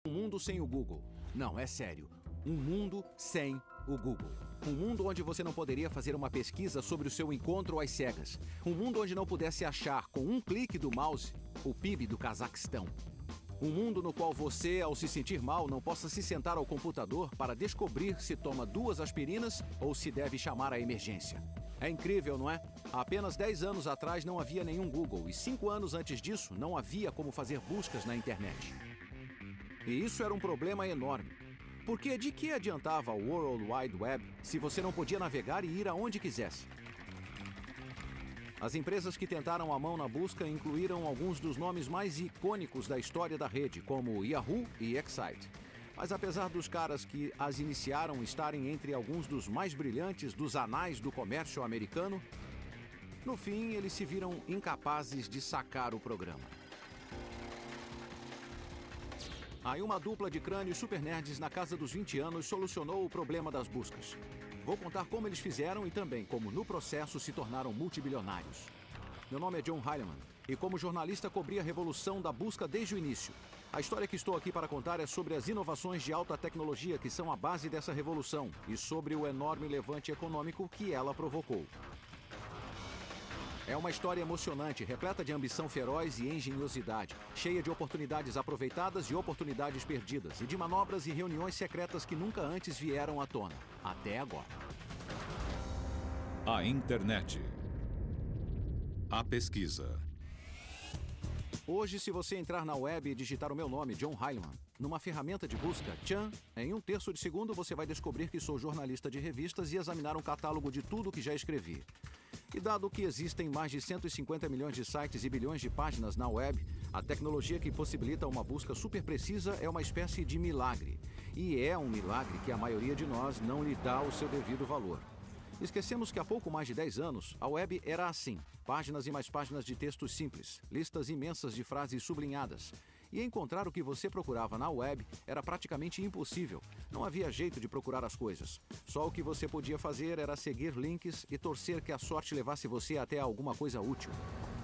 Um mundo sem o Google. Não, é sério. Um mundo sem o Google. Um mundo onde você não poderia fazer uma pesquisa sobre o seu encontro às cegas. Um mundo onde não pudesse achar, com um clique do mouse, o PIB do Cazaquistão. Um mundo no qual você, ao se sentir mal, não possa se sentar ao computador para descobrir se toma 2 aspirinas ou se deve chamar a emergência. É incrível, não é? Há apenas 10 anos atrás não havia nenhum Google e 5 anos antes disso não havia como fazer buscas na internet. E isso era um problema enorme. Porque de que adiantava o World Wide Web se você não podia navegar e ir aonde quisesse? As empresas que tentaram a mão na busca incluíram alguns dos nomes mais icônicos da história da rede, como Yahoo e Excite. Mas apesar dos caras que as iniciaram estarem entre alguns dos mais brilhantes dos anais do comércio americano, no fim eles se viram incapazes de sacar o programa. Aí uma dupla de crânios super nerds na casa dos 20 anos solucionou o problema das buscas. Vou contar como eles fizeram e também como, no processo, se tornaram multibilionários. Meu nome é John Heilemann e como jornalista cobri a revolução da busca desde o início. A história que estou aqui para contar é sobre as inovações de alta tecnologia que são a base dessa revolução e sobre o enorme levante econômico que ela provocou. É uma história emocionante, repleta de ambição feroz e engenhosidade, cheia de oportunidades aproveitadas e oportunidades perdidas, e de manobras e reuniões secretas que nunca antes vieram à tona, até agora. A internet. A pesquisa. Hoje, se você entrar na web e digitar o meu nome, John Heilemann, numa ferramenta de busca, tchan, em 1/3 de segundo você vai descobrir que sou jornalista de revistas e examinar um catálogo de tudo que já escrevi. E dado que existem mais de 150 milhões de sites e bilhões de páginas na web, a tecnologia que possibilita uma busca super precisa é uma espécie de milagre. E é um milagre que a maioria de nós não lhe dá o seu devido valor. Esquecemos que há pouco mais de 10 anos, a web era assim. Páginas e mais páginas de textos simples, listas imensas de frases sublinhadas. E encontrar o que você procurava na web era praticamente impossível. Não havia jeito de procurar as coisas. Só o que você podia fazer era seguir links e torcer que a sorte levasse você até alguma coisa útil.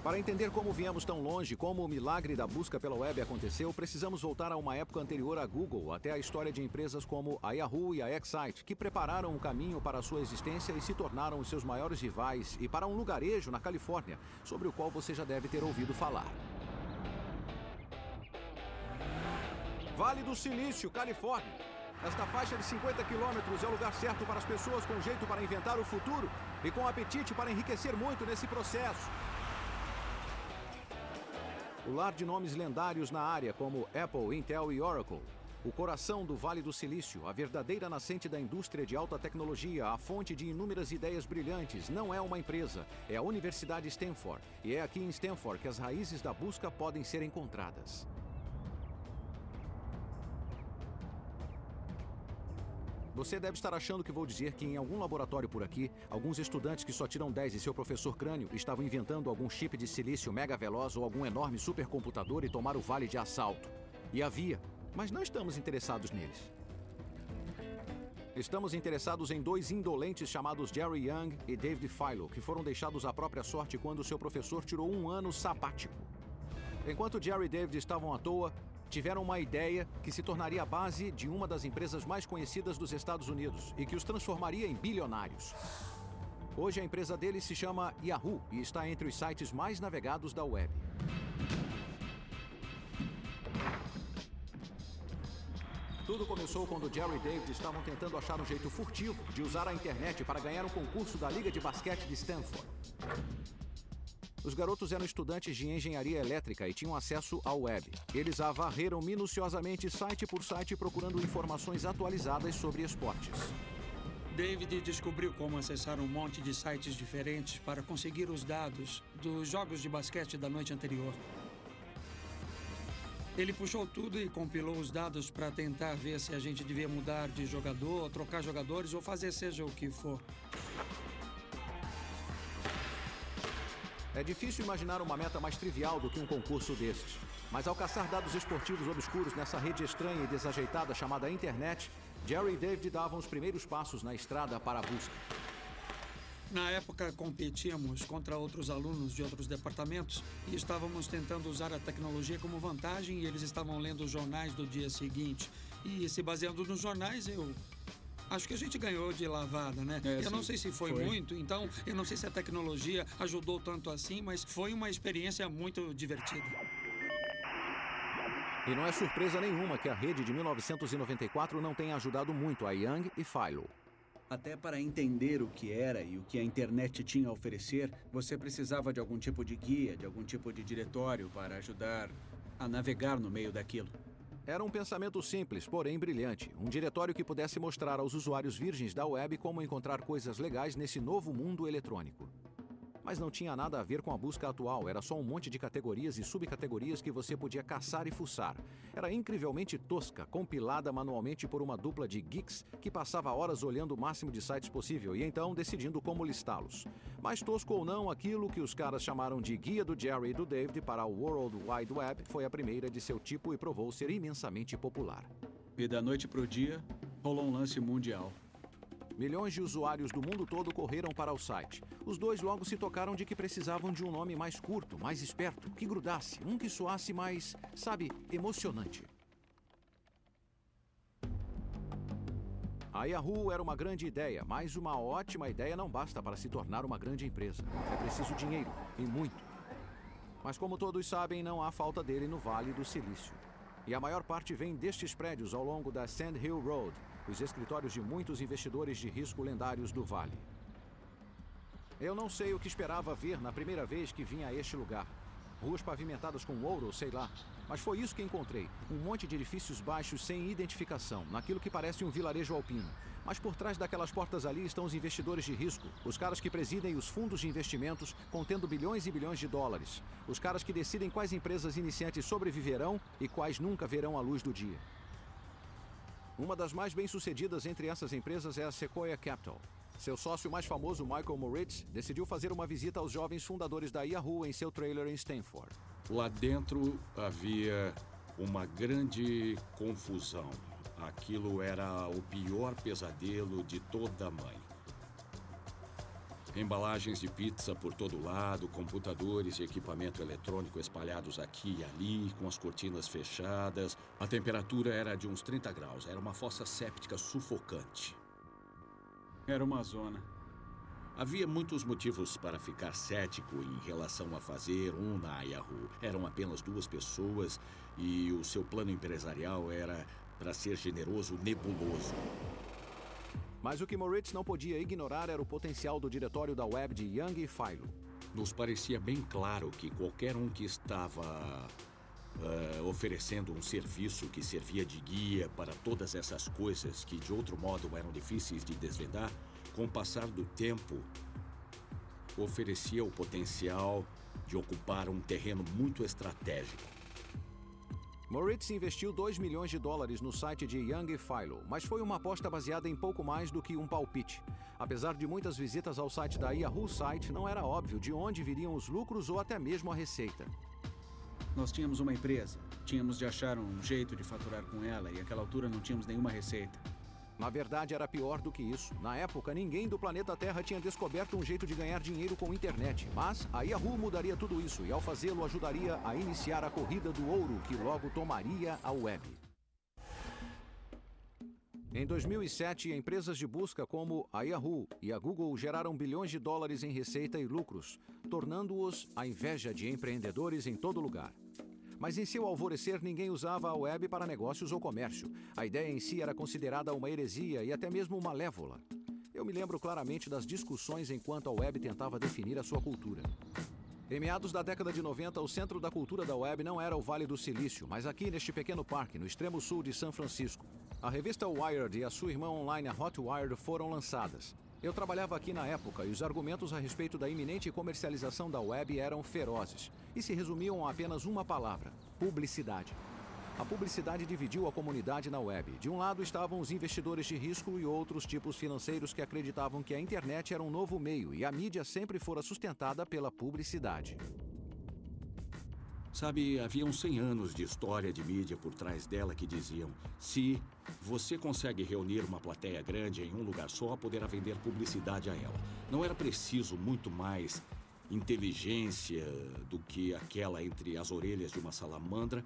Para entender como viemos tão longe, como o milagre da busca pela web aconteceu, precisamos voltar a uma época anterior à Google, até a história de empresas como a Yahoo e a Excite, que prepararam o caminho para a sua existência e se tornaram os seus maiores rivais, e para um lugarejo na Califórnia, sobre o qual você já deve ter ouvido falar. Vale do Silício, Califórnia. Esta faixa de 50 quilômetros é o lugar certo para as pessoas com jeito para inventar o futuro e com apetite para enriquecer muito nesse processo. O lar de nomes lendários na área, como Apple, Intel e Oracle. O coração do Vale do Silício, a verdadeira nascente da indústria de alta tecnologia, a fonte de inúmeras ideias brilhantes, não é uma empresa, é a Universidade Stanford. E é aqui em Stanford que as raízes da busca podem ser encontradas. Você deve estar achando que vou dizer que em algum laboratório por aqui, alguns estudantes que só tiram 10 e seu professor crânio estavam inventando algum chip de silício mega veloz ou algum enorme supercomputador e tomar o vale de assalto. E havia, mas não estamos interessados neles. Estamos interessados em 2 indolentes chamados Jerry Yang e David Filo, que foram deixados à própria sorte quando seu professor tirou um ano sabático. Enquanto Jerry e David estavam à toa, tiveram uma ideia que se tornaria a base de uma das empresas mais conhecidas dos Estados Unidos e que os transformaria em bilionários. Hoje a empresa deles se chama Yahoo e está entre os sites mais navegados da web. Tudo começou quando Jerry e David estavam tentando achar um jeito furtivo de usar a internet para ganhar um concurso da Liga de Basquete de Stanford. Os garotos eram estudantes de engenharia elétrica e tinham acesso à web. Eles a varreram minuciosamente site por site procurando informações atualizadas sobre esportes. David descobriu como acessar um monte de sites diferentes para conseguir os dados dos jogos de basquete da noite anterior. Ele puxou tudo e compilou os dados para tentar ver se a gente devia mudar de jogador, trocar jogadores ou fazer seja o que for. É difícil imaginar uma meta mais trivial do que um concurso destes. Mas ao caçar dados esportivos obscuros nessa rede estranha e desajeitada chamada internet, Jerry e David davam os primeiros passos na estrada para a busca. Na época, competíamos contra outros alunos de outros departamentos e estávamos tentando usar a tecnologia como vantagem e eles estavam lendo os jornais do dia seguinte. E se baseando nos jornais, eu acho que a gente ganhou de lavada, né? Eu não sei se foi muito, então eu não sei se a tecnologia ajudou tanto assim, mas foi uma experiência muito divertida. E não é surpresa nenhuma que a rede de 1994 não tenha ajudado muito a Young e Philo. Até para entender o que era e o que a internet tinha a oferecer, você precisava de algum tipo de guia, de algum tipo de diretório para ajudar a navegar no meio daquilo. Era um pensamento simples, porém brilhante. Um diretório que pudesse mostrar aos usuários virgens da web como encontrar coisas legais nesse novo mundo eletrônico. Mas não tinha nada a ver com a busca atual, era só um monte de categorias e subcategorias que você podia caçar e fuçar. Era incrivelmente tosca, compilada manualmente por uma dupla de geeks que passava horas olhando o máximo de sites possível e então decidindo como listá-los. Mais tosco ou não, aquilo que os caras chamaram de Guia do Jerry e do David para o World Wide Web foi a primeira de seu tipo e provou ser imensamente popular. E da noite para o dia, rolou um lance mundial. Milhões de usuários do mundo todo correram para o site. Os dois logo se tocaram de que precisavam de um nome mais curto, mais esperto, que grudasse, um que soasse mais, sabe, emocionante. A Yahoo era uma grande ideia, mas uma ótima ideia não basta para se tornar uma grande empresa. É preciso dinheiro, e muito. Mas como todos sabem, não há falta dele no Vale do Silício. E a maior parte vem destes prédios ao longo da Sand Hill Road, os escritórios de muitos investidores de risco lendários do Vale. Eu não sei o que esperava ver na primeira vez que vim a este lugar. Ruas pavimentadas com ouro, sei lá. Mas foi isso que encontrei. Um monte de edifícios baixos sem identificação, naquilo que parece um vilarejo alpino. Mas por trás daquelas portas ali estão os investidores de risco, os caras que presidem os fundos de investimentos, contendo bilhões e bilhões de dólares. Os caras que decidem quais empresas iniciantes sobreviverão e quais nunca verão a luz do dia. Uma das mais bem-sucedidas entre essas empresas é a Sequoia Capital. Seu sócio mais famoso, Michael Moritz, decidiu fazer uma visita aos jovens fundadores da Yahoo em seu trailer em Stanford. Lá dentro havia uma grande confusão. Aquilo era o pior pesadelo de toda mãe. Embalagens de pizza por todo lado, computadores e equipamento eletrônico espalhados aqui e ali, com as cortinas fechadas. A temperatura era de uns 30 graus. Era uma fossa séptica sufocante. Era uma zona. Havia muitos motivos para ficar cético em relação a fazer um na Yahoo. Eram apenas 2 pessoas e o seu plano empresarial era, para ser generoso, nebuloso. Mas o que Moritz não podia ignorar era o potencial do diretório da web de Young e Philo. Nos parecia bem claro que qualquer um que estava oferecendo um serviço que servia de guia para todas essas coisas que de outro modo eram difíceis de desvendar, com o passar do tempo, oferecia o potencial de ocupar um terreno muito estratégico. Moritz investiu $2 milhões no site de Young e Philo, mas foi uma aposta baseada em pouco mais do que um palpite. Apesar de muitas visitas ao site da Yahoo Site, não era óbvio de onde viriam os lucros ou até mesmo a receita. Nós tínhamos uma empresa, tínhamos de achar um jeito de faturar com ela e àquela altura não tínhamos nenhuma receita. Na verdade, era pior do que isso. Na época, ninguém do planeta Terra tinha descoberto um jeito de ganhar dinheiro com internet. Mas a Yahoo mudaria tudo isso e, ao fazê-lo, ajudaria a iniciar a corrida do ouro que logo tomaria a web. Em 2007, empresas de busca como a Yahoo e a Google geraram bilhões de dólares em receita e lucros, tornando-os a inveja de empreendedores em todo lugar. Mas em seu alvorecer, ninguém usava a web para negócios ou comércio. A ideia em si era considerada uma heresia e até mesmo malévola. Eu me lembro claramente das discussões enquanto a web tentava definir a sua cultura. Em meados da década de 90, o centro da cultura da web não era o Vale do Silício, mas aqui neste pequeno parque, no extremo sul de São Francisco. A revista Wired e a sua irmã online, a Hot Wired, foram lançadas. Eu trabalhava aqui na época e os argumentos a respeito da iminente comercialização da web eram ferozes e se resumiam a apenas uma palavra: publicidade. A publicidade dividiu a comunidade na web. De um lado estavam os investidores de risco e outros tipos financeiros que acreditavam que a internet era um novo meio e a mídia sempre fora sustentada pela publicidade. Sabe, havia uns 100 anos de história de mídia por trás dela que diziam: se você consegue reunir uma plateia grande em um lugar só, poderá vender publicidade a ela. Não era preciso muito mais inteligência do que aquela entre as orelhas de uma salamandra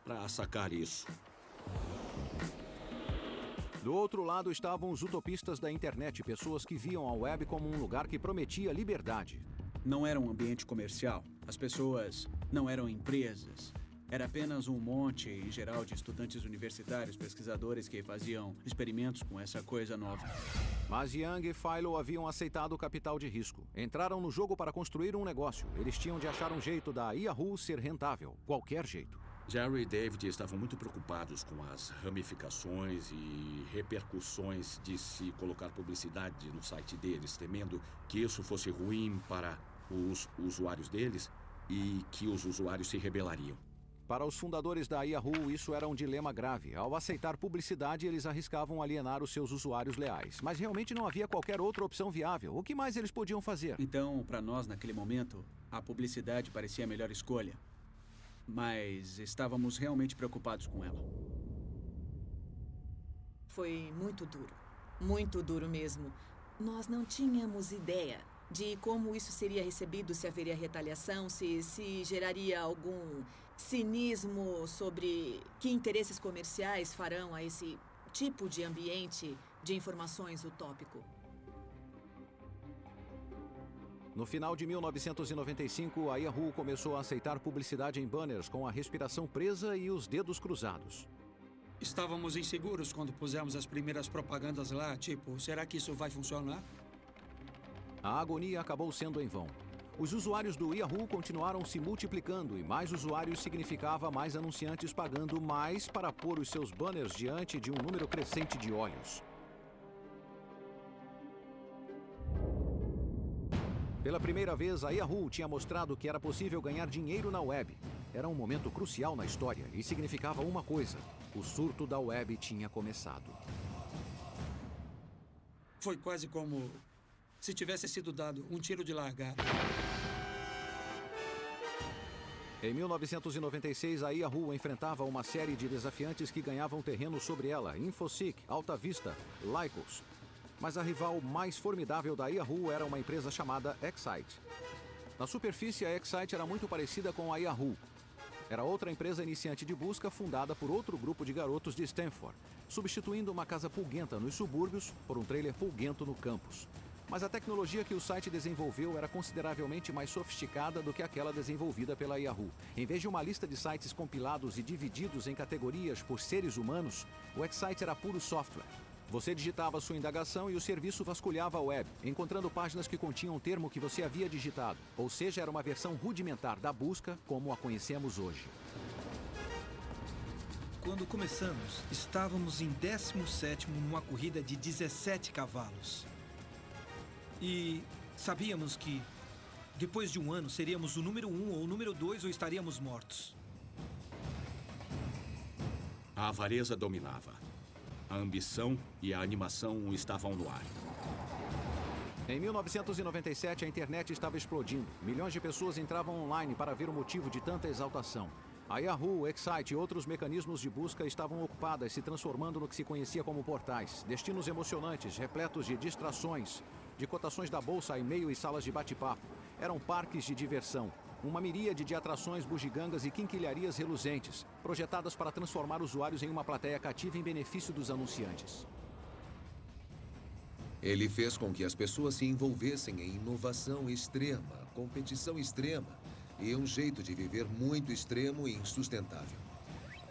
para sacar isso. Do outro lado estavam os utopistas da internet, pessoas que viam a web como um lugar que prometia liberdade. Não era um ambiente comercial. As pessoas não eram empresas. Era apenas um monte, em geral, de estudantes universitários, pesquisadores que faziam experimentos com essa coisa nova. Mas Yang e Philo haviam aceitado o capital de risco. Entraram no jogo para construir um negócio. Eles tinham de achar um jeito da Yahoo ser rentável. Qualquer jeito. Jerry e David estavam muito preocupados com as ramificações e repercussões de se colocar publicidade no site deles, temendo que isso fosse ruim para os usuários deles e que os usuários se rebelariam. Para os fundadores da Yahoo, isso era um dilema grave. Ao aceitar publicidade, eles arriscavam alienar os seus usuários leais. Mas realmente não havia qualquer outra opção viável. O que mais eles podiam fazer? Então, para nós, naquele momento, a publicidade parecia a melhor escolha. Mas estávamos realmente preocupados com ela. Foi muito duro mesmo. Nós não tínhamos ideia de como isso seria recebido, se haveria retaliação, se geraria algum cinismo sobre que interesses comerciais farão a esse tipo de ambiente de informações utópico. No final de 1995, a Yahoo começou a aceitar publicidade em banners com a respiração presa e os dedos cruzados. Estávamos inseguros quando pusemos as primeiras propagandas lá, tipo, será que isso vai funcionar? A agonia acabou sendo em vão. Os usuários do Yahoo continuaram se multiplicando e mais usuários significava mais anunciantes pagando mais para pôr os seus banners diante de um número crescente de olhos. Pela primeira vez, a Yahoo tinha mostrado que era possível ganhar dinheiro na web. Era um momento crucial na história e significava uma coisa: o surto da web tinha começado. Foi quase como se tivesse sido dado um tiro de largada. Em 1996, a Yahoo enfrentava uma série de desafiantes que ganhavam terreno sobre ela: Infoseek, Alta Vista, Lycos. Mas a rival mais formidável da Yahoo era uma empresa chamada Excite. Na superfície, a Excite era muito parecida com a Yahoo. Era outra empresa iniciante de busca fundada por outro grupo de garotos de Stanford, substituindo uma casa pulguenta nos subúrbios por um trailer pulguento no campus. Mas a tecnologia que o site desenvolveu era consideravelmente mais sofisticada do que aquela desenvolvida pela Yahoo. Em vez de uma lista de sites compilados e divididos em categorias por seres humanos, o Excite era puro software. Você digitava sua indagação e o serviço vasculhava a web, encontrando páginas que continham o termo que você havia digitado. Ou seja, era uma versão rudimentar da busca como a conhecemos hoje. Quando começamos, estávamos em 17º numa corrida de 17 cavalos. E sabíamos que, depois de um ano, seríamos o número 1 ou o número 2 ou estaríamos mortos. A avareza dominava. A ambição e a animação estavam no ar. Em 1997, a internet estava explodindo. Milhões de pessoas entravam online para ver o motivo de tanta exaltação. A Yahoo, o Excite e outros mecanismos de busca estavam ocupadas, se transformando no que se conhecia como portais. Destinos emocionantes, repletos de distrações, de cotações da bolsa, e-mail e salas de bate-papo. Eram parques de diversão. Uma miríade de atrações bugigangas e quinquilharias reluzentes, projetadas para transformar usuários em uma plateia cativa em benefício dos anunciantes. Ele fez com que as pessoas se envolvessem em inovação extrema, competição extrema e um jeito de viver muito extremo e insustentável.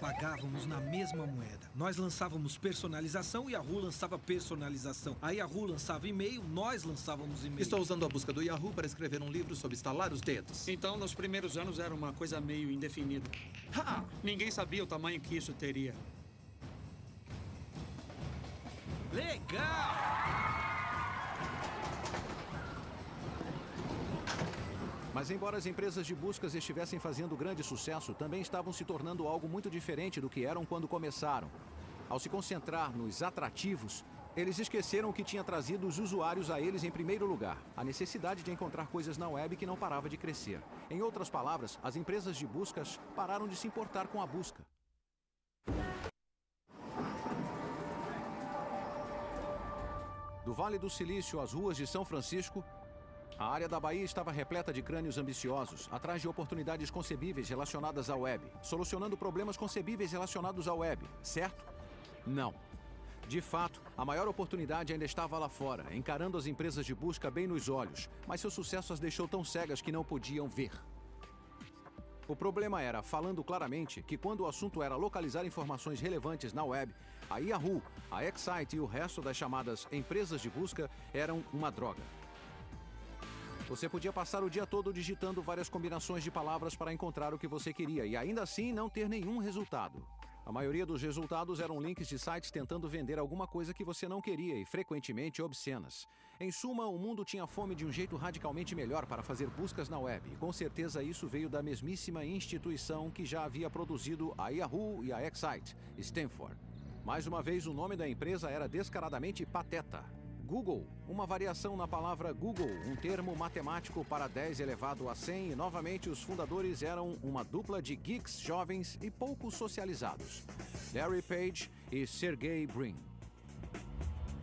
Pagávamos na mesma moeda. Nós lançávamos personalização e a Yahoo lançava personalização. A Yahoo lançava e-mail, nós lançávamos e-mail. Estou usando a busca do Yahoo para escrever um livro sobre estalar os dedos. Então, nos primeiros anos era uma coisa meio indefinida. Ninguém sabia o tamanho que isso teria. Legal! Mas embora as empresas de buscas estivessem fazendo grande sucesso, também estavam se tornando algo muito diferente do que eram quando começaram. Ao se concentrar nos atrativos, Eles esqueceram que tinha trazido os usuários a eles em primeiro lugar, a necessidade de encontrar coisas na web que não parava de crescer. Em outras palavras, as empresas de buscas pararam de se importar com a busca. Do Vale do Silício às ruas de São Francisco, a área da Bahia estava repleta de crânios ambiciosos, atrás de oportunidades concebíveis relacionadas à web, solucionando problemas concebíveis relacionados à web, certo? Não. De fato, a maior oportunidade ainda estava lá fora, encarando as empresas de busca bem nos olhos, mas seu sucesso as deixou tão cegas que não podiam ver. O problema era, falando claramente, que quando o assunto era localizar informações relevantes na web, a Yahoo, a Excite e o resto das chamadas empresas de busca eram uma droga. Você podia passar o dia todo digitando várias combinações de palavras para encontrar o que você queria e ainda assim não ter nenhum resultado. A maioria dos resultados eram links de sites tentando vender alguma coisa que você não queria e frequentemente obscenas. Em suma, o mundo tinha fome de um jeito radicalmente melhor para fazer buscas na web. E com certeza isso veio da mesmíssima instituição que já havia produzido a Yahoo e a Excite, Stanford. Mais uma vez, o nome da empresa era descaradamente pateta. Google, uma variação na palavra Google, um termo matemático para 10 elevado a 100, e novamente os fundadores eram uma dupla de geeks jovens e pouco socializados, Larry Page e Sergey Brin.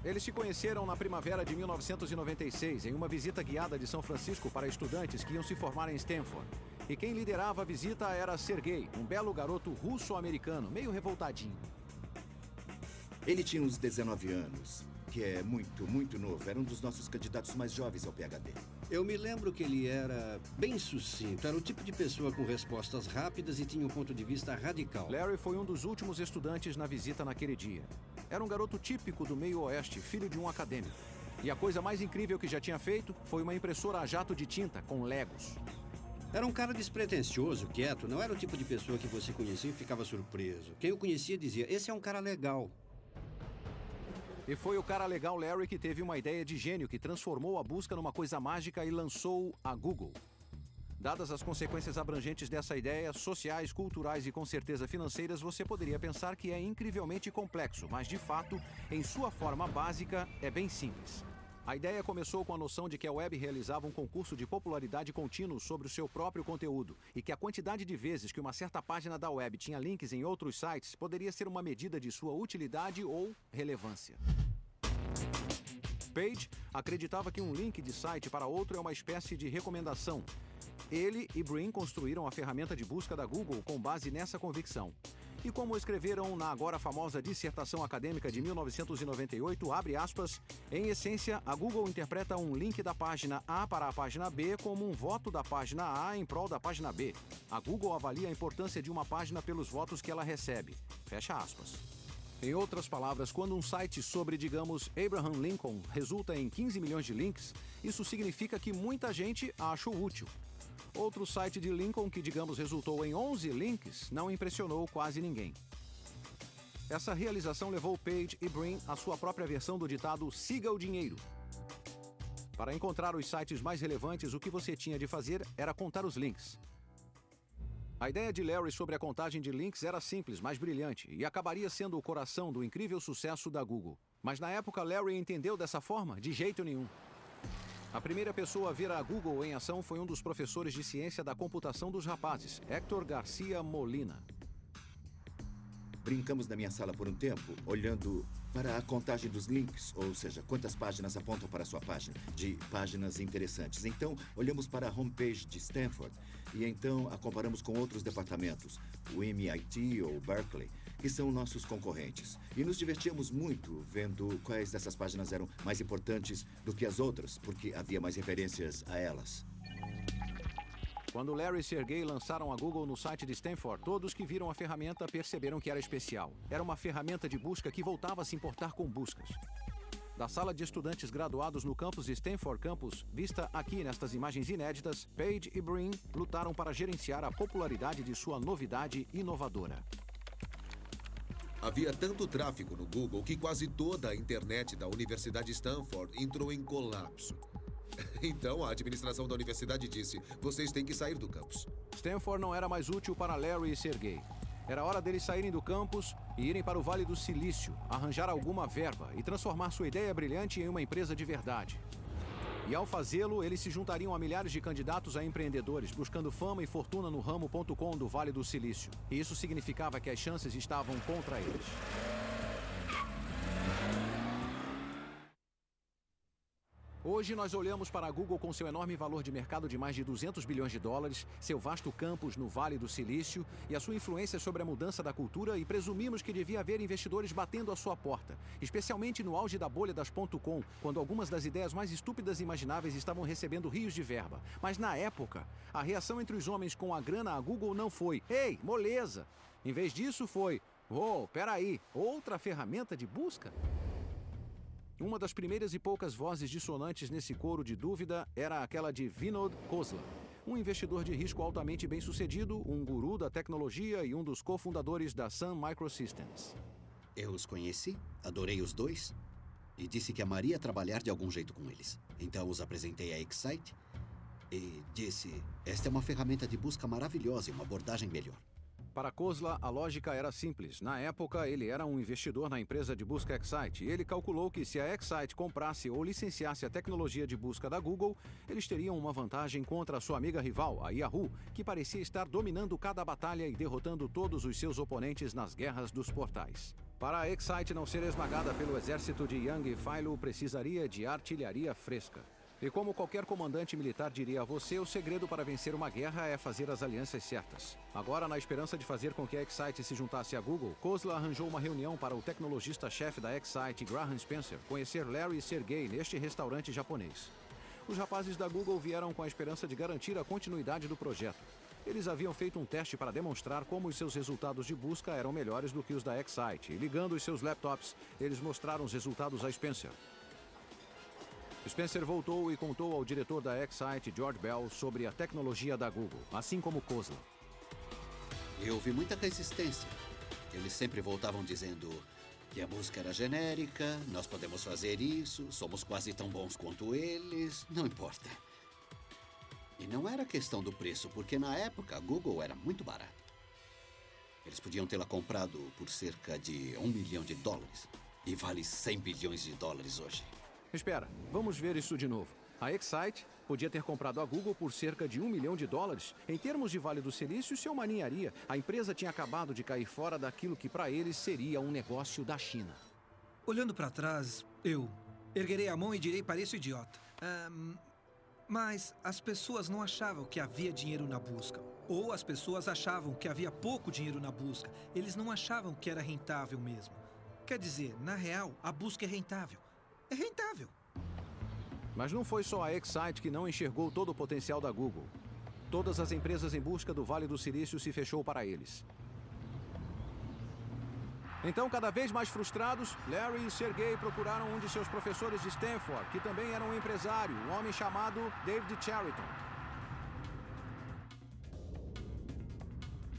Eles se conheceram na primavera de 1996, em uma visita guiada de São Francisco para estudantes que iam se formar em Stanford. E quem liderava a visita era Sergey, um belo garoto russo-americano, meio revoltadinho. Ele tinha uns 19 anos. Que é muito novo. Era um dos nossos candidatos mais jovens ao PhD. Eu me lembro que ele era bem sucinto. Era o tipo de pessoa com respostas rápidas e tinha um ponto de vista radical. Larry foi um dos últimos estudantes na visita naquele dia. Era um garoto típico do meio oeste, filho de um acadêmico. E a coisa mais incrível que já tinha feito foi uma impressora a jato de tinta com Legos. Era um cara despretensioso, quieto. Não era o tipo de pessoa que você conhecia e ficava surpreso. Quem o conhecia dizia, esse é um cara legal. E foi o cara legal Larry que teve uma ideia de gênio que transformou a busca numa coisa mágica e lançou a Google. Dadas as consequências abrangentes dessa ideia, sociais, culturais e com certeza financeiras, você poderia pensar que é incrivelmente complexo, mas de fato, em sua forma básica, é bem simples. A ideia começou com a noção de que a web realizava um concurso de popularidade contínuo sobre o seu próprio conteúdo e que a quantidade de vezes que uma certa página da web tinha links em outros sites poderia ser uma medida de sua utilidade ou relevância. Page acreditava que um link de site para outro é uma espécie de recomendação. Ele e Brin construíram a ferramenta de busca da Google com base nessa convicção. E como escreveram na agora famosa dissertação acadêmica de 1998, abre aspas, em essência, a Google interpreta um link da página A para a página B como um voto da página A em prol da página B. A Google avalia a importância de uma página pelos votos que ela recebe. Fecha aspas. Em outras palavras, quando um site sobre, digamos, Abraham Lincoln resulta em 15 milhões de links, isso significa que muita gente a achou útil. Outro site de Lincoln que, digamos, resultou em 11 links, não impressionou quase ninguém. Essa realização levou Page e Brin à sua própria versão do ditado siga o dinheiro. Para encontrar os sites mais relevantes, o que você tinha de fazer era contar os links. A ideia de Larry sobre a contagem de links era simples, mas brilhante, e acabaria sendo o coração do incrível sucesso da Google. Mas na época, Larry entendeu dessa forma? De jeito nenhum. A primeira pessoa a ver a Google em ação foi um dos professores de ciência da computação dos rapazes, Héctor Garcia Molina. Brincamos na minha sala por um tempo, olhando para a contagem dos links, ou seja, quantas páginas apontam para a sua página, de páginas interessantes. Então, olhamos para a homepage de Stanford e então a comparamos com outros departamentos, o MIT ou Berkeley, que são nossos concorrentes. E nos divertíamos muito vendo quais dessas páginas eram mais importantes do que as outras, porque havia mais referências a elas. Quando Larry e Sergey lançaram a Google no site de Stanford, todos que viram a ferramenta perceberam que era especial. Era uma ferramenta de busca que voltava a se importar com buscas. Da sala de estudantes graduados no campus de Stanford Campus, vista aqui nestas imagens inéditas, Page e Brin lutaram para gerenciar a popularidade de sua novidade inovadora. Havia tanto tráfego no Google que quase toda a internet da Universidade Stanford entrou em colapso. Então, a administração da universidade disse, vocês têm que sair do campus. Stanford não era mais útil para Larry e Sergey. Era hora deles saírem do campus e irem para o Vale do Silício, arranjar alguma verba e transformar sua ideia brilhante em uma empresa de verdade. E ao fazê-lo, eles se juntariam a milhares de candidatos a empreendedores, buscando fama e fortuna no ramo.com do Vale do Silício. E isso significava que as chances estavam contra eles. Hoje nós olhamos para a Google com seu enorme valor de mercado de mais de 200 bilhões de dólares, seu vasto campus no Vale do Silício e a sua influência sobre a mudança da cultura e presumimos que devia haver investidores batendo à sua porta, especialmente no auge da bolha das .com, quando algumas das ideias mais estúpidas imagináveis estavam recebendo rios de verba. Mas na época, a reação entre os homens com a grana à Google não foi "Ei, moleza!". Em vez disso foi "Oh, peraí, outra ferramenta de busca?". Uma das primeiras e poucas vozes dissonantes nesse coro de dúvida era aquela de Vinod Khosla, um investidor de risco altamente bem-sucedido, um guru da tecnologia e um dos cofundadores da Sun Microsystems. Eu os conheci, adorei os dois e disse que amaria trabalhar de algum jeito com eles. Então os apresentei a Excite e disse: esta é uma ferramenta de busca maravilhosa e uma abordagem melhor. Para Khosla, a lógica era simples. Na época, ele era um investidor na empresa de busca Excite e ele calculou que se a Excite comprasse ou licenciasse a tecnologia de busca da Google, eles teriam uma vantagem contra a sua amiga rival, a Yahoo, que parecia estar dominando cada batalha e derrotando todos os seus oponentes nas guerras dos portais. Para a Excite não ser esmagada pelo exército de Yang Failu, precisaria de artilharia fresca. E como qualquer comandante militar diria a você, o segredo para vencer uma guerra é fazer as alianças certas. Agora, na esperança de fazer com que a Excite se juntasse à Google, Khosla arranjou uma reunião para o tecnologista-chefe da Excite, Graham Spencer, conhecer Larry e Sergey neste restaurante japonês. Os rapazes da Google vieram com a esperança de garantir a continuidade do projeto. Eles haviam feito um teste para demonstrar como os seus resultados de busca eram melhores do que os da Excite. E ligando os seus laptops, eles mostraram os resultados a Spencer. Spencer voltou e contou ao diretor da Excite, George Bell, sobre a tecnologia da Google, assim como Khosla. Eu vi muita resistência. Eles sempre voltavam dizendo que a busca era genérica, nós podemos fazer isso, somos quase tão bons quanto eles, não importa. E não era questão do preço, porque na época a Google era muito barata. Eles podiam tê-la comprado por cerca de $1 milhão e vale 100 bilhões de dólares hoje. Espera, vamos ver isso de novo. A Excite podia ter comprado a Google por cerca de $1 milhão. Em termos de Vale do Silício, isso é uma ninharia. A empresa tinha acabado de cair fora daquilo que para eles seria um negócio da China. Olhando para trás, eu erguerei a mão e direi: pareço idiota. Mas as pessoas não achavam que havia dinheiro na busca. Ou as pessoas achavam que havia pouco dinheiro na busca. Eles não achavam que era rentável mesmo. Quer dizer, na real, a busca é rentável. É rentável. Mas não foi só a Excite que não enxergou todo o potencial da Google. Todas as empresas em busca do Vale do Silício se fechou para eles. Então, cada vez mais frustrados, Larry e Sergey procuraram um de seus professores de Stanford, que também era um empresário, um homem chamado David Chariton.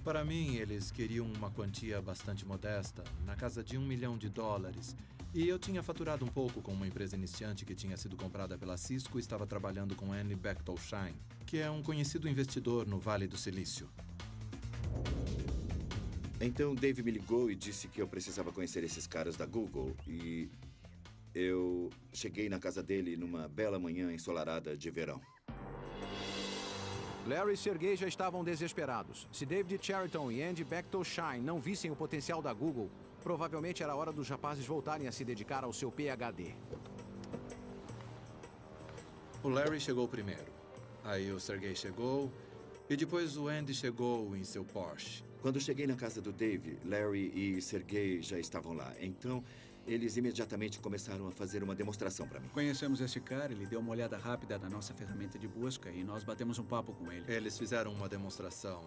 Para mim, eles queriam uma quantia bastante modesta, na casa de $1 milhão. E eu tinha faturado um pouco com uma empresa iniciante que tinha sido comprada pela Cisco e estava trabalhando com Andy Bechtolsheim, que é um conhecido investidor no Vale do Silício. Então, Dave me ligou e disse que eu precisava conhecer esses caras da Google. E eu cheguei na casa dele numa bela manhã ensolarada de verão. Larry e Sergey já estavam desesperados. Se David Chariton e Andy Bechtolsheim não vissem o potencial da Google, provavelmente era hora dos rapazes voltarem a se dedicar ao seu PhD. O Larry chegou primeiro. Aí o Sergey chegou. E depois o Andy chegou em seu Porsche. Quando cheguei na casa do Dave, Larry e Sergey já estavam lá. Então, eles imediatamente começaram a fazer uma demonstração para mim. Conhecemos esse cara, ele deu uma olhada rápida na nossa ferramenta de busca e nós batemos um papo com ele. Eles fizeram uma demonstração.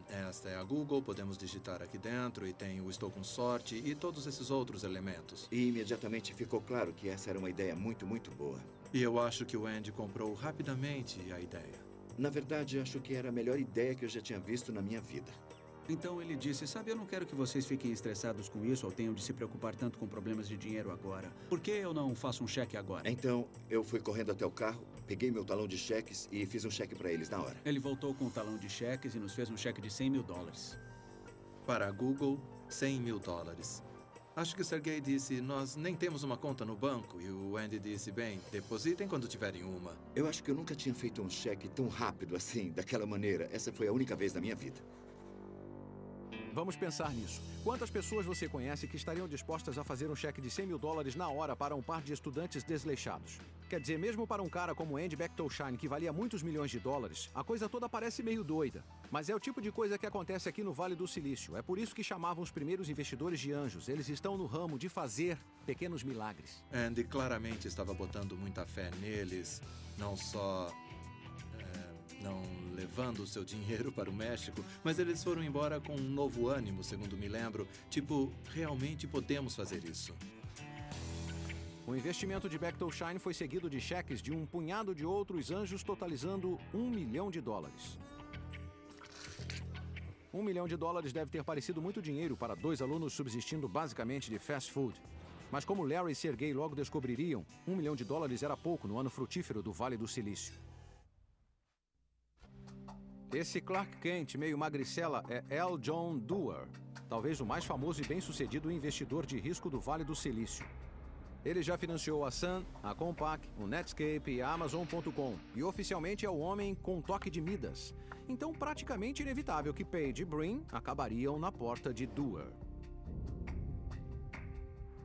Esta é a Google, podemos digitar aqui dentro e tem o Estou com Sorte e todos esses outros elementos. E imediatamente ficou claro que essa era uma ideia muito, muito boa. E eu acho que o Andy comprou rapidamente a ideia. Na verdade, acho que era a melhor ideia que eu já tinha visto na minha vida. Então ele disse: sabe, eu não quero que vocês fiquem estressados com isso ou tenham de se preocupar tanto com problemas de dinheiro agora. Por que eu não faço um cheque agora? Então, eu fui correndo até o carro, peguei meu talão de cheques e fiz um cheque para eles na hora. Ele voltou com o talão de cheques e nos fez um cheque de $100 mil. Para a Google, 100 mil dólares. Acho que o Sergey disse, nós nem temos uma conta no banco. E o Andy disse, bem, depositem quando tiverem uma. Eu acho que eu nunca tinha feito um cheque tão rápido assim, daquela maneira. Essa foi a única vez na minha vida. Vamos pensar nisso. Quantas pessoas você conhece que estariam dispostas a fazer um cheque de 100 mil dólares na hora para um par de estudantes desleixados? Quer dizer, mesmo para um cara como Andy Bechtolsheim, que valia muitos milhões de dólares, a coisa toda parece meio doida. Mas é o tipo de coisa que acontece aqui no Vale do Silício. É por isso que chamavam os primeiros investidores de anjos. Eles estão no ramo de fazer pequenos milagres. Andy claramente estava botando muita fé neles, não só... não levando o seu dinheiro para o México, mas eles foram embora com um novo ânimo, segundo me lembro. Tipo, realmente podemos fazer isso. O investimento de Bechtolsheim foi seguido de cheques de um punhado de outros anjos, totalizando $1 milhão. $1 milhão deve ter parecido muito dinheiro para dois alunos subsistindo basicamente de fast food. Mas como Larry e Sergey logo descobririam, $1 milhão era pouco no ano frutífero do Vale do Silício. Esse Clark Kent, meio magricela, é L. John Doerr, talvez o mais famoso e bem-sucedido investidor de risco do Vale do Silício. Ele já financiou a Sun, a Compaq, o Netscape e a Amazon.com, e oficialmente é o homem com toque de Midas. Então, praticamente inevitável que Page e Brin acabariam na porta de Doerr.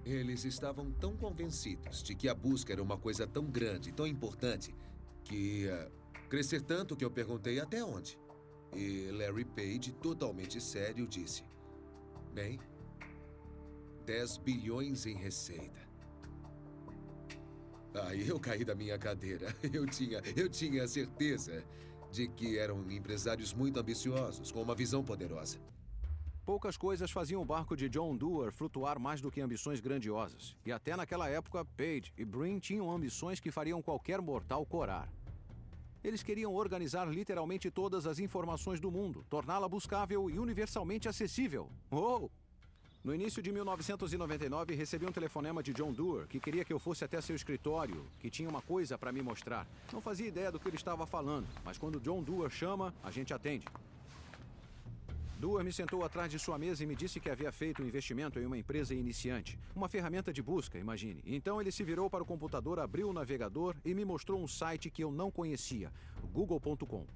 Eles estavam tão convencidos de que a busca era uma coisa tão grande, tão importante, que ia crescer tanto que eu perguntei até onde. E Larry Page, totalmente sério, disse: bem, 10 bilhões em receita. Aí eu caí da minha cadeira. Eu tinha a certeza de que eram empresários muito ambiciosos, com uma visão poderosa. Poucas coisas faziam o barco de John Doerr flutuar mais do que ambições grandiosas. E até naquela época, Page e Brin tinham ambições que fariam qualquer mortal corar. Eles queriam organizar literalmente todas as informações do mundo, torná-la buscável e universalmente acessível. Oh! No início de 1999, recebi um telefonema de John Doerr, que queria que eu fosse até seu escritório, que tinha uma coisa para me mostrar. Não fazia ideia do que ele estava falando, mas quando John Doerr chama, a gente atende. Doerr me sentou atrás de sua mesa e me disse que havia feito um investimento em uma empresa iniciante. Uma ferramenta de busca, imagine. Então ele se virou para o computador, abriu o navegador e me mostrou um site que eu não conhecia, google.com.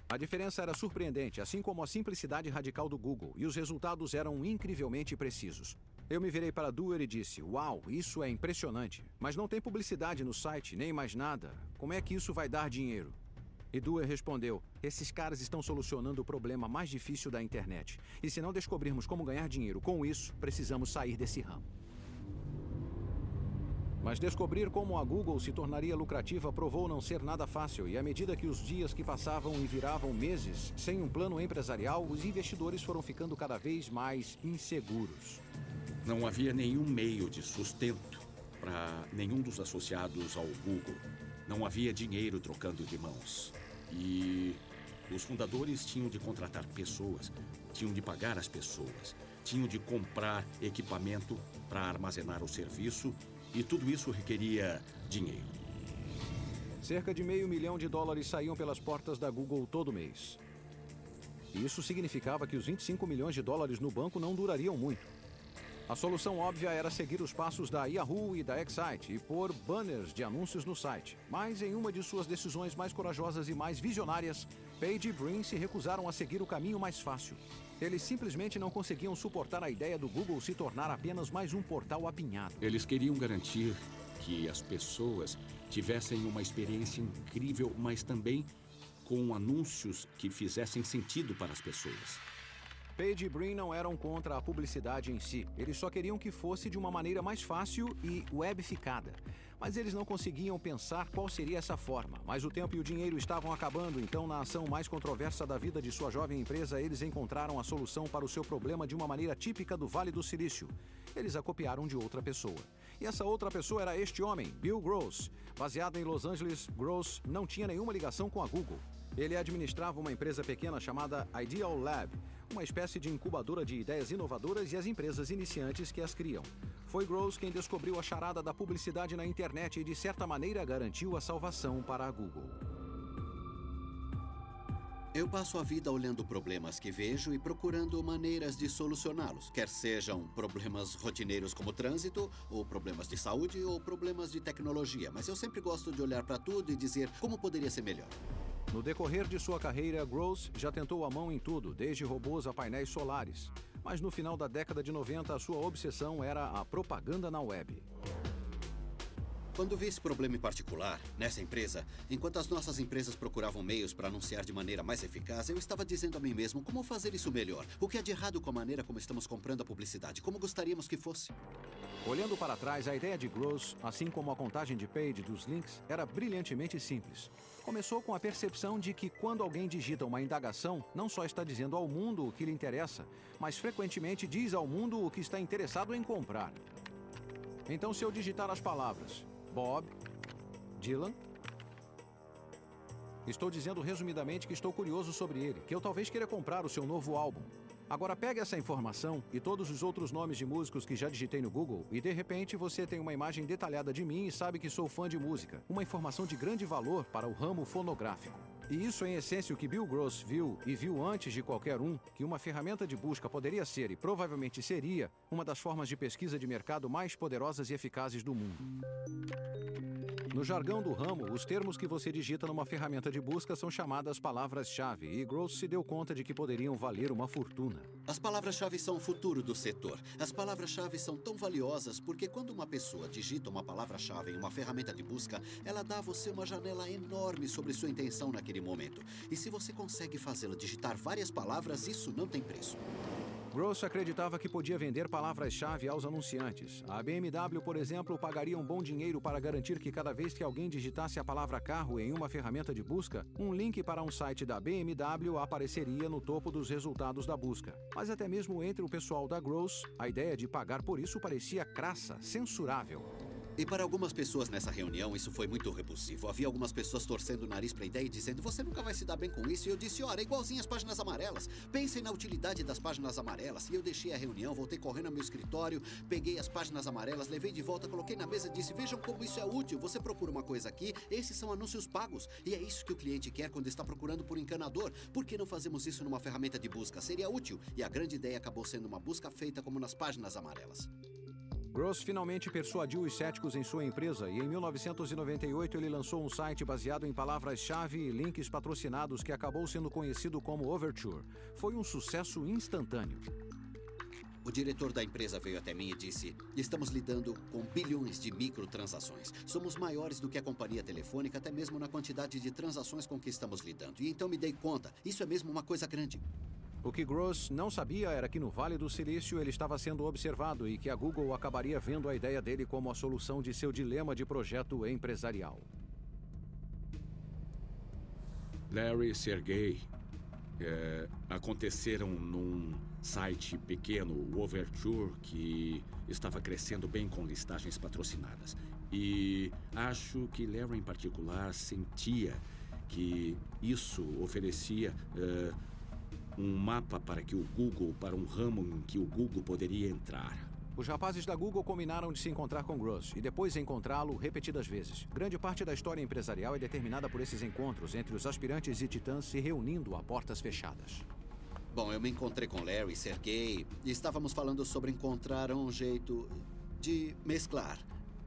A diferença era surpreendente, assim como a simplicidade radical do Google, e os resultados eram incrivelmente precisos. Eu me virei para Doerr e disse: uau, isso é impressionante, mas não tem publicidade no site, nem mais nada. Como é que isso vai dar dinheiro? E Doerr respondeu: esses caras estão solucionando o problema mais difícil da internet. E se não descobrirmos como ganhar dinheiro com isso, precisamos sair desse ramo. Mas descobrir como a Google se tornaria lucrativa provou não ser nada fácil, e à medida que os dias que passavam e viravam meses, sem um plano empresarial, os investidores foram ficando cada vez mais inseguros. Não havia nenhum meio de sustento para nenhum dos associados ao Google. Não havia dinheiro trocando de mãos. E os fundadores tinham de contratar pessoas, tinham de pagar as pessoas, tinham de comprar equipamento para armazenar o serviço, e tudo isso requeria dinheiro. Cerca de $500 mil saíam pelas portas da Google todo mês. Isso significava que os $25 milhões no banco não durariam muito. A solução óbvia era seguir os passos da Yahoo e da Excite e pôr banners de anúncios no site. Mas em uma de suas decisões mais corajosas e mais visionárias, Page e Brin se recusaram a seguir o caminho mais fácil. Eles simplesmente não conseguiam suportar a ideia do Google se tornar apenas mais um portal apinhado. Eles queriam garantir que as pessoas tivessem uma experiência incrível, mas também com anúncios que fizessem sentido para as pessoas. Page e Brin não eram contra a publicidade em si. Eles só queriam que fosse de uma maneira mais fácil e webificada. Mas eles não conseguiam pensar qual seria essa forma. Mas o tempo e o dinheiro estavam acabando, então na ação mais controversa da vida de sua jovem empresa, eles encontraram a solução para o seu problema de uma maneira típica do Vale do Silício. Eles a copiaram de outra pessoa. E essa outra pessoa era este homem, Bill Gross. Baseado em Los Angeles, Gross não tinha nenhuma ligação com a Google. Ele administrava uma empresa pequena chamada Ideal Lab, uma espécie de incubadora de ideias inovadoras e as empresas iniciantes que as criam. Foi Gross quem descobriu a charada da publicidade na internet e, de certa maneira, garantiu a salvação para a Google. Eu passo a vida olhando problemas que vejo e procurando maneiras de solucioná-los. Quer sejam problemas rotineiros como trânsito, ou problemas de saúde, ou problemas de tecnologia. Mas eu sempre gosto de olhar para tudo e dizer como poderia ser melhor. No decorrer de sua carreira, Gross já tentou a mão em tudo, desde robôs a painéis solares. Mas no final da década de 90, a sua obsessão era a propaganda na web. Quando vi esse problema em particular, nessa empresa, enquanto as nossas empresas procuravam meios para anunciar de maneira mais eficaz, eu estava dizendo a mim mesmo como fazer isso melhor. O que é de errado com a maneira como estamos comprando a publicidade? Como gostaríamos que fosse? Olhando para trás, a ideia de Gross, assim como a contagem de page dos links, era brilhantemente simples. Começou com a percepção de que quando alguém digita uma indagação, não só está dizendo ao mundo o que lhe interessa, mas frequentemente diz ao mundo o que está interessado em comprar. Então, se eu digitar as palavras Bob, Dylan, estou dizendo resumidamente que estou curioso sobre ele, que eu talvez queira comprar o seu novo álbum. Agora pegue essa informação e todos os outros nomes de músicos que já digitei no Google e de repente você tem uma imagem detalhada de mim e sabe que sou fã de música. Uma informação de grande valor para o ramo fonográfico. E isso é em essência o que Bill Gross viu e viu antes de qualquer um, que uma ferramenta de busca poderia ser e provavelmente seria uma das formas de pesquisa de mercado mais poderosas e eficazes do mundo. No jargão do ramo, os termos que você digita numa ferramenta de busca são chamadas palavras-chave, e Gross se deu conta de que poderiam valer uma fortuna. As palavras-chave são o futuro do setor. As palavras-chave são tão valiosas porque quando uma pessoa digita uma palavra-chave em uma ferramenta de busca, ela dá a você uma janela enorme sobre sua intenção naquele momento. E se você consegue fazê-la digitar várias palavras, isso não tem preço. Gross acreditava que podia vender palavras-chave aos anunciantes. A BMW, por exemplo, pagaria um bom dinheiro para garantir que cada vez que alguém digitasse a palavra carro em uma ferramenta de busca, um link para um site da BMW apareceria no topo dos resultados da busca. Mas até mesmo entre o pessoal da Gross, a ideia de pagar por isso parecia crassa, censurável. E para algumas pessoas nessa reunião, isso foi muito repulsivo. Havia algumas pessoas torcendo o nariz para a ideia e dizendo: você nunca vai se dar bem com isso. E eu disse: ora, é igualzinho as páginas amarelas. Pensem na utilidade das páginas amarelas. E eu deixei a reunião, voltei correndo ao meu escritório, peguei as páginas amarelas, levei de volta, coloquei na mesa e disse: vejam como isso é útil. Você procura uma coisa aqui, esses são anúncios pagos. E é isso que o cliente quer quando está procurando por encanador. Por que não fazemos isso numa ferramenta de busca? Seria útil. E a grande ideia acabou sendo uma busca feita como nas páginas amarelas. Gross finalmente persuadiu os céticos em sua empresa e em 1998 ele lançou um site baseado em palavras-chave e links patrocinados que acabou sendo conhecido como Overture. Foi um sucesso instantâneo. O diretor da empresa veio até mim e disse: estamos lidando com bilhões de microtransações. Somos maiores do que a companhia telefônica, até mesmo na quantidade de transações com que estamos lidando. E então me dei conta, isso é mesmo uma coisa grande. O que Gross não sabia era que no Vale do Silício ele estava sendo observado e que a Google acabaria vendo a ideia dele como a solução de seu dilema de projeto empresarial. Larry e Sergey aconteceram num site pequeno, o Overture, que estava crescendo bem com listagens patrocinadas. E acho que Larry, em particular, sentia que isso oferecia um mapa para um ramo em que o Google poderia entrar. Os rapazes da Google combinaram de se encontrar com Gross e depois encontrá-lo repetidas vezes. Grande parte da história empresarial é determinada por esses encontros entre os aspirantes e titãs se reunindo a portas fechadas. Bom, eu me encontrei com Larry e Sergey e estávamos falando sobre encontrar um jeito de mesclar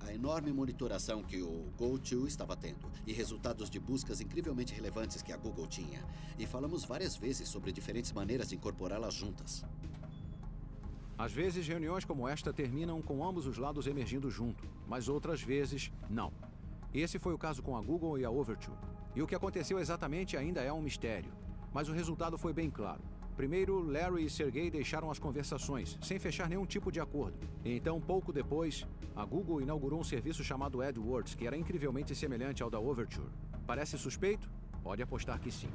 a enorme monitoração que o GoTo estava tendo e resultados de buscas incrivelmente relevantes que a Google tinha. E falamos várias vezes sobre diferentes maneiras de incorporá-las juntas. Às vezes, reuniões como esta terminam com ambos os lados emergindo junto, mas outras vezes, não. Esse foi o caso com a Google e a Overture. E o que aconteceu exatamente ainda é um mistério. Mas o resultado foi bem claro. Primeiro, Larry e Sergey deixaram as conversações, sem fechar nenhum tipo de acordo. E então, pouco depois, a Google inaugurou um serviço chamado AdWords, que era incrivelmente semelhante ao da Overture. Parece suspeito? Pode apostar que sim.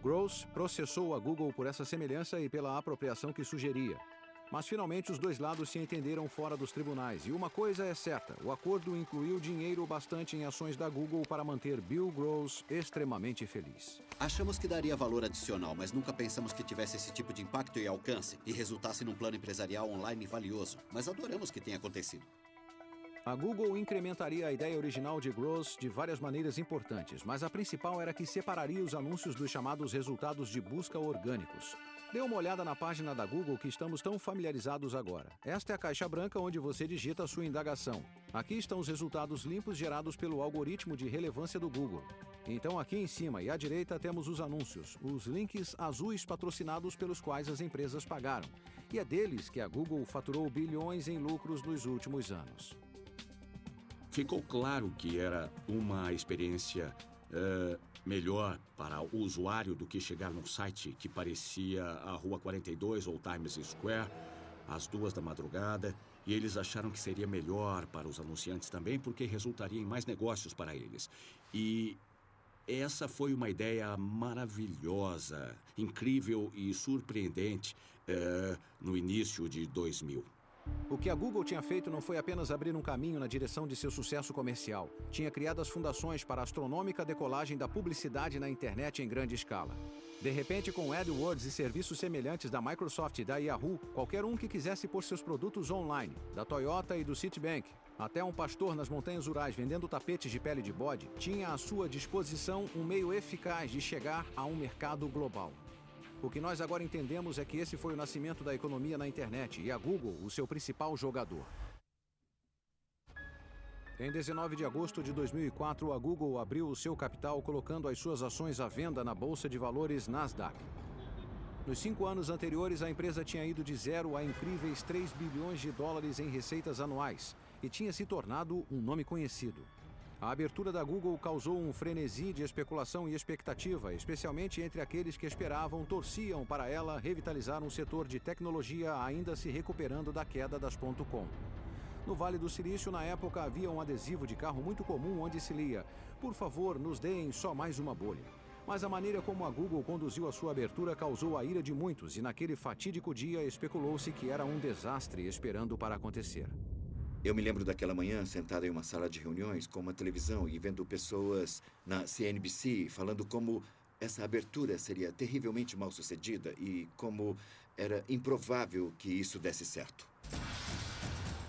Gross processou a Google por essa semelhança e pela apropriação que sugeria. Mas finalmente os dois lados se entenderam fora dos tribunais. E uma coisa é certa, o acordo incluiu dinheiro bastante em ações da Google para manter Bill Gross extremamente feliz. Achamos que daria valor adicional, mas nunca pensamos que tivesse esse tipo de impacto e alcance e resultasse num plano empresarial online valioso. Mas adoramos que tenha acontecido. A Google incrementaria a ideia original de Gross de várias maneiras importantes, mas a principal era que separaria os anúncios dos chamados resultados de busca orgânicos. Dê uma olhada na página da Google que estamos tão familiarizados agora. Esta é a caixa branca onde você digita a sua indagação. Aqui estão os resultados limpos gerados pelo algoritmo de relevância do Google. Então aqui em cima e à direita temos os anúncios, os links azuis patrocinados pelos quais as empresas pagaram. E é deles que a Google faturou bilhões em lucros nos últimos anos. Ficou claro que era uma experiência melhor para o usuário do que chegar num site que parecia a Rua 42 ou Times Square às 2 da madrugada, e eles acharam que seria melhor para os anunciantes também, porque resultaria em mais negócios para eles. E essa foi uma ideia maravilhosa, incrível e surpreendente no início de 2000. O que a Google tinha feito não foi apenas abrir um caminho na direção de seu sucesso comercial. Tinha criado as fundações para a astronômica decolagem da publicidade na internet em grande escala. De repente, com AdWords e serviços semelhantes da Microsoft e da Yahoo, qualquer um que quisesse pôr seus produtos online, da Toyota e do Citibank, até um pastor nas montanhas rurais vendendo tapetes de pele de bode, tinha à sua disposição um meio eficaz de chegar a um mercado global. O que nós agora entendemos é que esse foi o nascimento da economia na internet e a Google, o seu principal jogador. Em 19 de agosto de 2004, a Google abriu o seu capital colocando as suas ações à venda na Bolsa de Valores Nasdaq. Nos 5 anos anteriores, a empresa tinha ido de zero a incríveis 3 bilhões de dólares em receitas anuais e tinha se tornado um nome conhecido. A abertura da Google causou um frenesi de especulação e expectativa, especialmente entre aqueles que esperavam, torciam para ela revitalizar um setor de tecnologia ainda se recuperando da queda das .com. No Vale do Silício, na época, havia um adesivo de carro muito comum onde se lia: "Por favor, nos deem só mais uma bolha". Mas a maneira como a Google conduziu a sua abertura causou a ira de muitos e naquele fatídico dia especulou-se que era um desastre esperando para acontecer. Eu me lembro daquela manhã, sentada em uma sala de reuniões com uma televisão e vendo pessoas na CNBC falando como essa abertura seria terrivelmente mal sucedida e como era improvável que isso desse certo.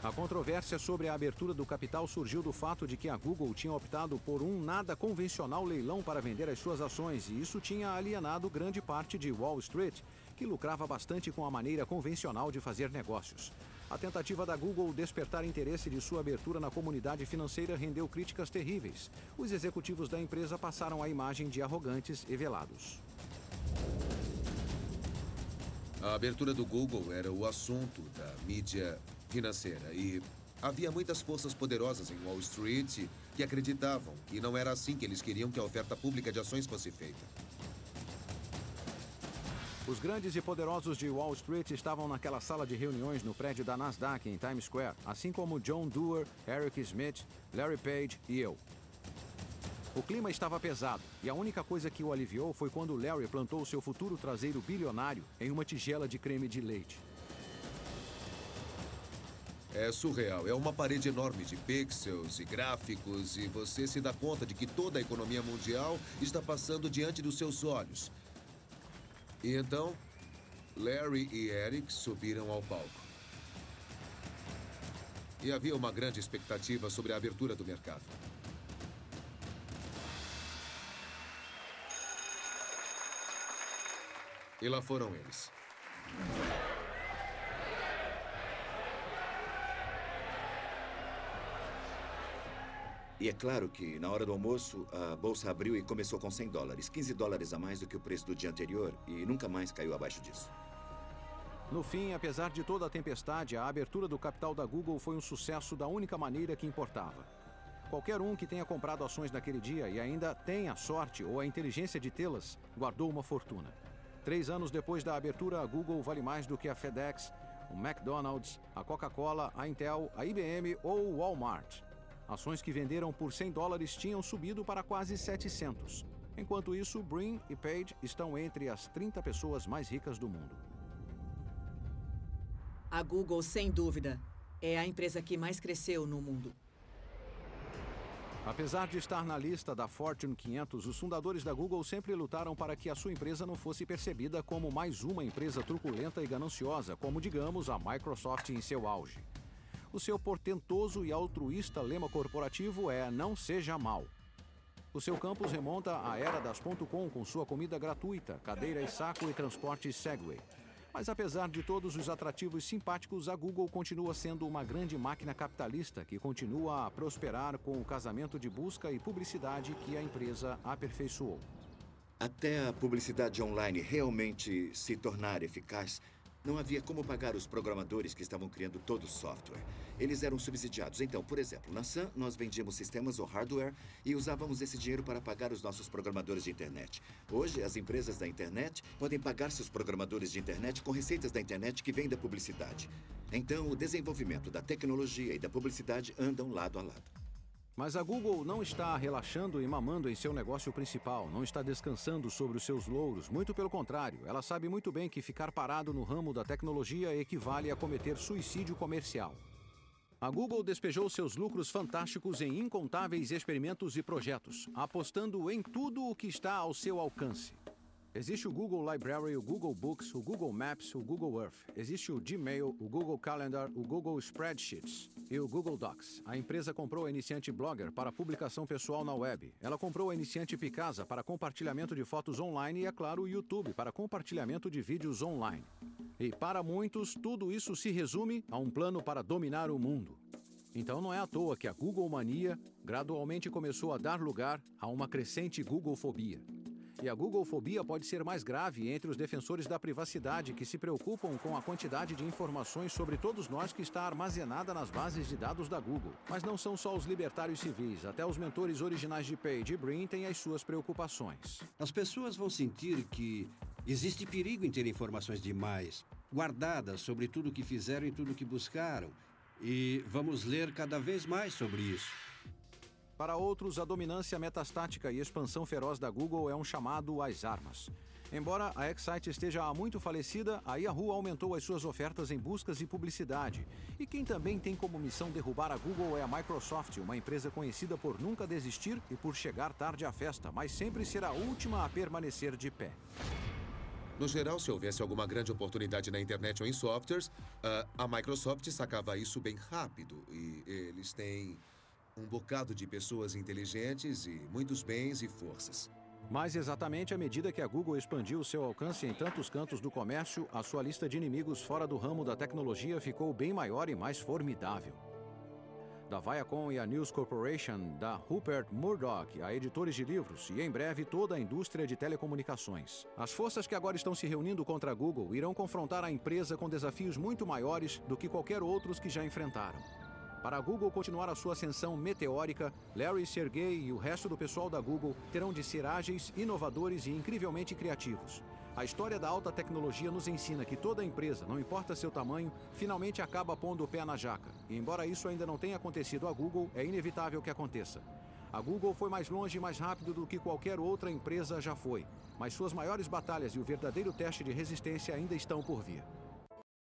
A controvérsia sobre a abertura do capital surgiu do fato de que a Google tinha optado por um nada convencional leilão para vender as suas ações e isso tinha alienado grande parte de Wall Street, que lucrava bastante com a maneira convencional de fazer negócios. A tentativa da Google despertar interesse de sua abertura na comunidade financeira rendeu críticas terríveis. Os executivos da empresa passaram a imagem de arrogantes e velados. A abertura do Google era o assunto da mídia financeira e havia muitas forças poderosas em Wall Street que acreditavam que não era assim que eles queriam que a oferta pública de ações fosse feita. Os grandes e poderosos de Wall Street estavam naquela sala de reuniões no prédio da Nasdaq em Times Square, assim como John Doerr, Eric Schmidt, Larry Page e eu. O clima estava pesado e a única coisa que o aliviou foi quando Larry plantou seu futuro traseiro bilionário em uma tigela de creme de leite. É surreal. É uma parede enorme de pixels e gráficos e você se dá conta de que toda a economia mundial está passando diante dos seus olhos. E então, Larry e Eric subiram ao palco. E havia uma grande expectativa sobre a abertura do mercado. E lá foram eles. E é claro que, na hora do almoço, a bolsa abriu e começou com $100, 15 dólares a mais do que o preço do dia anterior, e nunca mais caiu abaixo disso. No fim, apesar de toda a tempestade, a abertura do capital da Google foi um sucesso da única maneira que importava. Qualquer um que tenha comprado ações naquele dia e ainda tenha a sorte ou a inteligência de tê-las, guardou uma fortuna. 3 anos depois da abertura, a Google vale mais do que a FedEx, o McDonald's, a Coca-Cola, a Intel, a IBM ou o Walmart. Ações que venderam por $100 tinham subido para quase 700. Enquanto isso, Brin e Page estão entre as 30 pessoas mais ricas do mundo. A Google, sem dúvida, é a empresa que mais cresceu no mundo. Apesar de estar na lista da Fortune 500, os fundadores da Google sempre lutaram para que a sua empresa não fosse percebida como mais uma empresa truculenta e gananciosa, como, digamos, a Microsoft em seu auge. O seu portentoso e altruísta lema corporativo é "Não seja mal". O seu campus remonta à era das .com com sua comida gratuita, cadeiras saco e transportes Segway. Mas apesar de todos os atrativos simpáticos, a Google continua sendo uma grande máquina capitalista que continua a prosperar com o casamento de busca e publicidade que a empresa aperfeiçoou. Até a publicidade online realmente se tornar eficaz, não havia como pagar os programadores que estavam criando todo o software. Eles eram subsidiados. Então, por exemplo, na Sun, nós vendíamos sistemas ou hardware e usávamos esse dinheiro para pagar os nossos programadores de internet. Hoje, as empresas da internet podem pagar seus programadores de internet com receitas da internet que vêm da publicidade. Então, o desenvolvimento da tecnologia e da publicidade andam lado a lado. Mas a Google não está relaxando e mamando em seu negócio principal, não está descansando sobre os seus louros, muito pelo contrário. Ela sabe muito bem que ficar parado no ramo da tecnologia equivale a cometer suicídio comercial. A Google despejou seus lucros fantásticos em incontáveis experimentos e projetos, apostando em tudo o que está ao seu alcance. Existe o Google Library, o Google Books, o Google Maps, o Google Earth. Existe o Gmail, o Google Calendar, o Google Spreadsheets e o Google Docs. A empresa comprou a iniciante Blogger para publicação pessoal na web. Ela comprou a iniciante Picasa para compartilhamento de fotos online e, é claro, o YouTube para compartilhamento de vídeos online. E para muitos, tudo isso se resume a um plano para dominar o mundo. Então não é à toa que a Google Mania gradualmente começou a dar lugar a uma crescente Googlefobia. E a Googlefobia pode ser mais grave entre os defensores da privacidade que se preocupam com a quantidade de informações sobre todos nós que está armazenada nas bases de dados da Google. Mas não são só os libertários civis, até os mentores originais de Page e Brin têm as suas preocupações. As pessoas vão sentir que existe perigo em ter informações demais, guardadas sobre tudo o que fizeram e tudo o que buscaram. E vamos ler cada vez mais sobre isso. Para outros, a dominância metastática e expansão feroz da Google é um chamado às armas. Embora a Excite esteja há muito falecida, a Yahoo aumentou as suas ofertas em buscas e publicidade. E quem também tem como missão derrubar a Google é a Microsoft, uma empresa conhecida por nunca desistir e por chegar tarde à festa, mas sempre ser a última a permanecer de pé. No geral, se houvesse alguma grande oportunidade na internet ou em softwares, a Microsoft sacava isso bem rápido. E eles têm um bocado de pessoas inteligentes e muitos bens e forças. Mas exatamente à medida que a Google expandiu seu alcance em tantos cantos do comércio, a sua lista de inimigos fora do ramo da tecnologia ficou bem maior e mais formidável. Da Viacom e a News Corporation, da Rupert Murdoch a editores de livros e, em breve, toda a indústria de telecomunicações. As forças que agora estão se reunindo contra a Google irão confrontar a empresa com desafios muito maiores do que qualquer outros que já enfrentaram. Para a Google continuar a sua ascensão meteórica, Larry, Sergey e o resto do pessoal da Google terão de ser ágeis, inovadores e incrivelmente criativos. A história da alta tecnologia nos ensina que toda empresa, não importa seu tamanho, finalmente acaba pondo o pé na jaca. E embora isso ainda não tenha acontecido à Google, é inevitável que aconteça. A Google foi mais longe e mais rápido do que qualquer outra empresa já foi. Mas suas maiores batalhas e o verdadeiro teste de resistência ainda estão por vir.